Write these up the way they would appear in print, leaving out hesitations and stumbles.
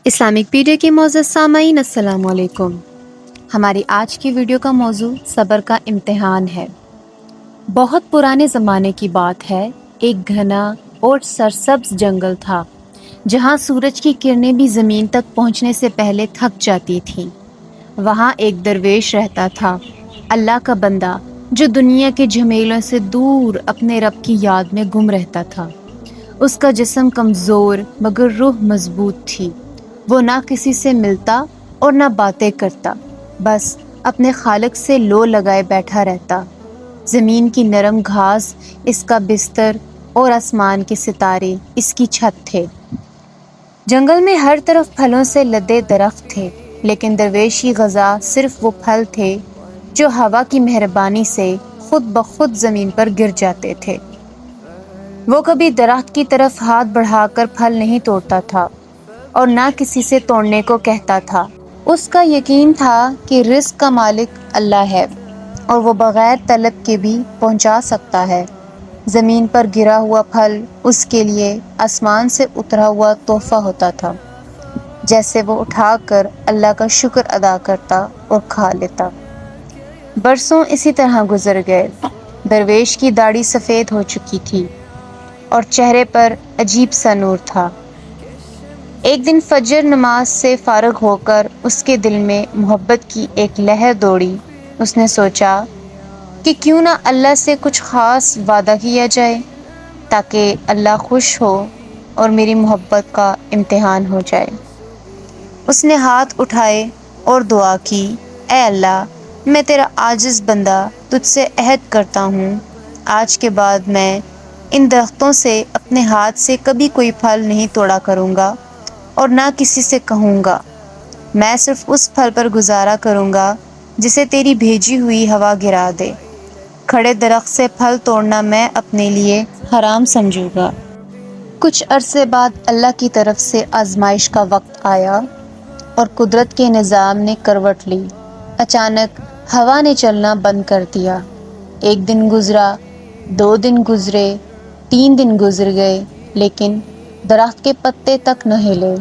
Islamic pedia کے معزز سامعین السلام علیکم۔ ہماری آج کی ویڈیو کا موضوع صبر کا امتحان ہے۔ بہت پرانے زمانے کی بات ہے، ایک گھنا اور سرسبز جنگل تھا جہاں سورج کی کرنیں بھی زمین تک پہنچنے سے پہلے تھک جاتی تھیں۔ وہاں ایک درویش رہتا تھا، اللہ کا بندہ، جو دنیا کے جھمیلوں سے دور اپنے رب کی یاد میں گم رہتا تھا۔ اس کا جسم کمزور مگر روح مضبوط تھی۔ وہ نہ کسی سے ملتا اور نہ باتیں کرتا، بس اپنے خالق سے لو لگائے بیٹھا رہتا۔ زمین کی نرم گھاس اس کا بستر اور آسمان کے ستارے اس کی چھت تھے۔ جنگل میں ہر طرف پھلوں سے لدے درخت تھے، لیکن درویش کی غذا صرف وہ پھل تھے جو ہوا کی مہربانی سے خود بخود زمین پر گر جاتے تھے۔ وہ کبھی درخت کی طرف ہاتھ بڑھا کر پھل نہیں توڑتا تھا اور نہ کسی سے توڑنے کو کہتا تھا۔ اس کا یقین تھا کہ رزق کا مالک اللہ ہے اور وہ بغیر طلب کے بھی پہنچا سکتا ہے۔ زمین پر گرا ہوا پھل اس کے لیے آسمان سے اترا ہوا تحفہ ہوتا تھا، جیسے وہ اٹھا کر اللہ کا شکر ادا کرتا اور کھا لیتا۔ برسوں اسی طرح گزر گئے۔ درویش کی داڑھی سفید ہو چکی تھی اور چہرے پر عجیب سا نور تھا۔ ایک دن فجر نماز سے فارغ ہو کر اس کے دل میں محبت کی ایک لہر دوڑی۔ اس نے سوچا کہ کیوں نہ اللہ سے کچھ خاص وعدہ کیا جائے تاکہ اللہ خوش ہو اور میری محبت کا امتحان ہو جائے۔ اس نے ہاتھ اٹھائے اور دعا کی، اے اللہ، میں تیرا عاجز بندہ تجھ سے عہد کرتا ہوں، آج کے بعد میں ان درختوں سے اپنے ہاتھ سے کبھی کوئی پھل نہیں توڑا کروں گا اور نہ کسی سے کہوں گا۔ میں صرف اس پھل پر گزارا کروں گا جسے تیری بھیجی ہوئی ہوا گرا دے۔ کھڑے درخت سے پھل توڑنا میں اپنے لیے حرام سمجھوں گا۔ کچھ عرصے بعد اللہ کی طرف سے آزمائش کا وقت آیا اور قدرت کے نظام نے کروٹ لی۔ اچانک ہوا نے چلنا بند کر دیا۔ ایک دن گزرا، 2 دن گزرے، 3 دن گزر گئے، لیکن درخت کے پتے تک نہ ہلے۔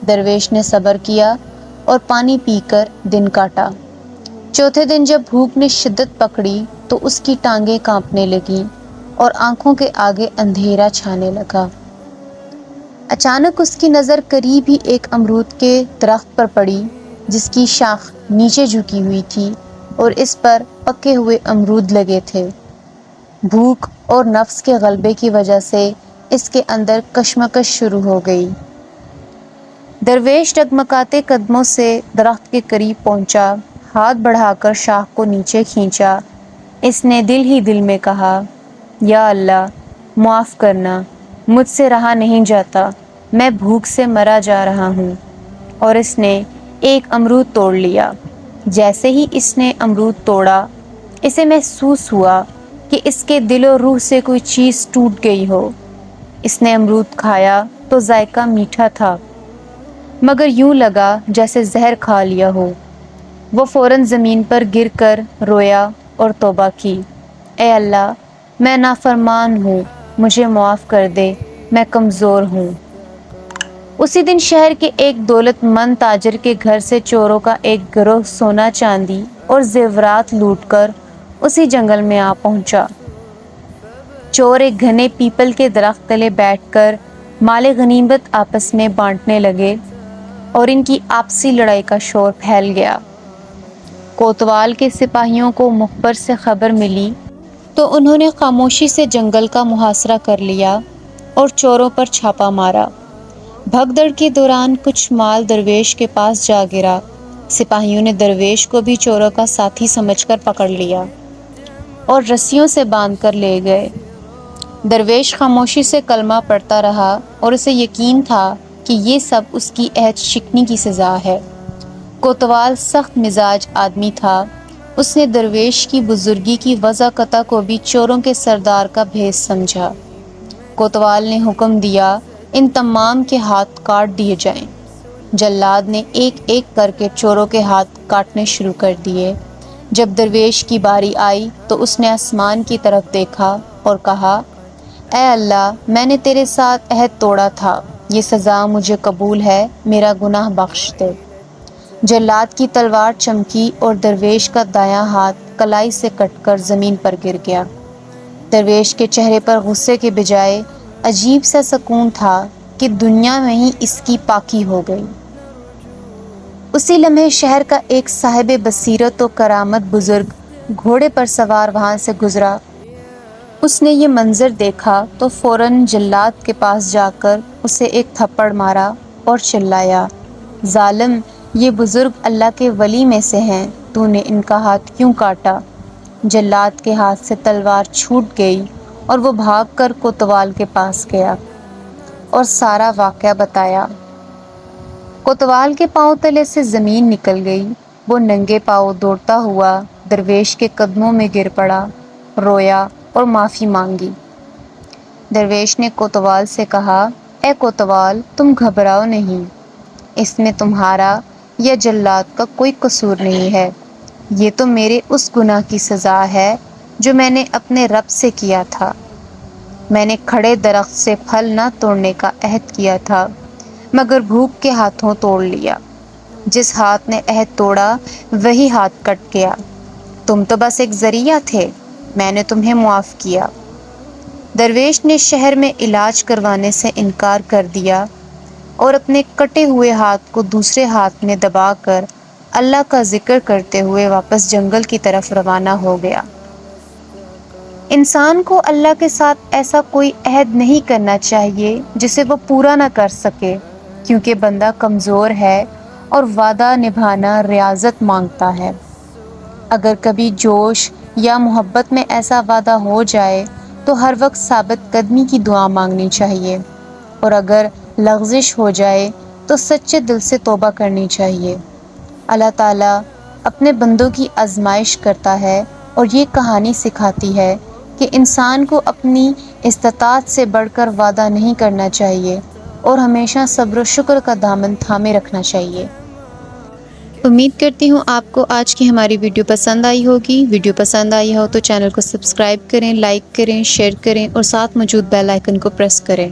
درویش نے صبر کیا اور پانی پی کر دن کاٹا۔ چوتھے دن جب بھوک نے شدت پکڑی تو اس کی ٹانگیں کانپنے لگیں اور آنکھوں کے آگے اندھیرا چھانے لگا۔ اچانک اس کی نظر قریب ہی ایک امرود کے درخت پر پڑی جس کی شاخ نیچے جھکی ہوئی تھی اور اس پر پکے ہوئے امرود لگے تھے۔ بھوک اور نفس کے غلبے کی وجہ سے اس کے اندر کشمکش شروع ہو گئی۔ درویش ڈگمگاتے قدموں سے درخت کے قریب پہنچا، ہاتھ بڑھا کر شاخ کو نیچے کھینچا۔ اس نے دل ہی دل میں کہا، یا اللہ، معاف کرنا، مجھ سے رہا نہیں جاتا، میں بھوک سے مرا جا رہا ہوں۔ اور اس نے ایک امرود توڑ لیا۔ جیسے ہی اس نے امرود توڑا، اسے محسوس ہوا کہ اس کے دل و روح سے کوئی چیز ٹوٹ گئی ہو۔ اس نے امرود کھایا تو ذائقہ میٹھا تھا، مگر یوں لگا جیسے زہر کھا لیا ہو۔ وہ فوراً زمین پر گر کر رویا اور توبہ کی، اے اللہ، میں نافرمان ہوں، مجھے معاف کر دے، میں کمزور ہوں۔ اسی دن شہر کے ایک دولت مند تاجر کے گھر سے چوروں کا ایک گروہ سونا چاندی اور زیورات لوٹ کر اسی جنگل میں آ پہنچا۔ چور ایک گھنے پیپل کے درخت تلے بیٹھ کر مال غنیمت آپس میں بانٹنے لگے اور ان کی آپسی لڑائی کا شور پھیل گیا۔ کوتوال کے سپاہیوں کو مخبر سے خبر ملی تو انہوں نے خاموشی سے جنگل کا محاصرہ کر لیا اور چوروں پر چھاپا مارا۔ بھگدڑ کے دوران کچھ مال درویش کے پاس جا گرا۔ سپاہیوں نے درویش کو بھی چوروں کا ساتھی سمجھ کر پکڑ لیا اور رسیوں سے باندھ کر لے گئے۔ درویش خاموشی سے کلمہ پڑھتا رہا اور اسے یقین تھا کہ یہ سب اس کی عہد شکنی کی سزا ہے۔ کوتوال سخت مزاج آدمی تھا۔ اس نے درویش کی بزرگی کی وضاحت کو بھی چوروں کے سردار کا بھیس سمجھا۔ کوتوال نے حکم دیا، ان تمام کے ہاتھ کاٹ دیے جائیں۔ جلاد نے ایک ایک کر کے چوروں کے ہاتھ کاٹنے شروع کر دیے۔ جب درویش کی باری آئی تو اس نے آسمان کی طرف دیکھا اور کہا، اے اللہ، میں نے تیرے ساتھ عہد توڑا تھا یہ سزا مجھے قبول ہے، میرا گناہ بخش دے۔ جلاد کی تلوار چمکی اور درویش کا دایاں ہاتھ کلائی سے کٹ کر زمین پر گر گیا۔ درویش کے چہرے پر غصے کے بجائے عجیب سا سکون تھا کہ دنیا میں ہی اس کی پاکی ہو گئی۔ اسی لمحے شہر کا ایک صاحب بصیرت و کرامت بزرگ گھوڑے پر سوار وہاں سے گزرا۔ اس نے یہ منظر دیکھا تو فوراً جلاد کے پاس جا کر اسے ایک تھپڑ مارا اور چلایا، ظالم، یہ بزرگ اللہ کے ولی میں سے ہیں، تو نے ان کا ہاتھ کیوں کاٹا؟ جلاد کے ہاتھ سے تلوار چھوٹ گئی اور وہ بھاگ کر کوتوال کے پاس گیا اور سارا واقعہ بتایا۔ کوتوال کے پاؤں تلے سے زمین نکل گئی۔ وہ ننگے پاؤں دوڑتا ہوا درویش کے قدموں میں گر پڑا، رویا اور معافی مانگی۔ درویش نے کوتوال سے کہا، اے کوتوال، تم گھبراؤ نہیں، اس میں تمہارا یا جلاد کا کوئی قصور نہیں ہے، یہ تو میرے اس گناہ کی سزا ہے جو میں نے اپنے رب سے کیا تھا۔ میں نے کھڑے درخت سے پھل نہ توڑنے کا عہد کیا تھا، مگر بھوک کے ہاتھوں توڑ لیا۔ جس ہاتھ نے عہد توڑا وہی ہاتھ کٹ گیا۔ تم تو بس ایک ذریعہ تھے، میں نے تمہیں معاف کیا۔ درویش نے شہر میں علاج کروانے سے انکار کر دیا اور اپنے کٹے ہوئے ہاتھ کو دوسرے ہاتھ میں دبا کر اللہ کا ذکر کرتے ہوئے واپس جنگل کی طرف روانہ ہو گیا۔ انسان کو اللہ کے ساتھ ایسا کوئی عہد نہیں کرنا چاہیے جسے وہ پورا نہ کر سکے، کیونکہ بندہ کمزور ہے اور وعدہ نبھانا ریاضت مانگتا ہے۔ اگر کبھی جوش یا محبت میں ایسا وعدہ ہو جائے تو ہر وقت ثابت قدمی کی دعا مانگنی چاہیے، اور اگر لغزش ہو جائے تو سچے دل سے توبہ کرنی چاہیے۔ اللہ تعالیٰ اپنے بندوں کی آزمائش کرتا ہے، اور یہ کہانی سکھاتی ہے کہ انسان کو اپنی استطاعت سے بڑھ کر وعدہ نہیں کرنا چاہیے اور ہمیشہ صبر و شکر کا دامن تھامے رکھنا چاہیے۔ امید کرتی ہوں آپ کو آج کی ہماری ویڈیو پسند آئی ہوگی۔ ویڈیو پسند آئی ہو تو چینل کو سبسکرائب کریں، لائک کریں، شیئر کریں اور ساتھ موجود بیل آئیکن کو پریس کریں۔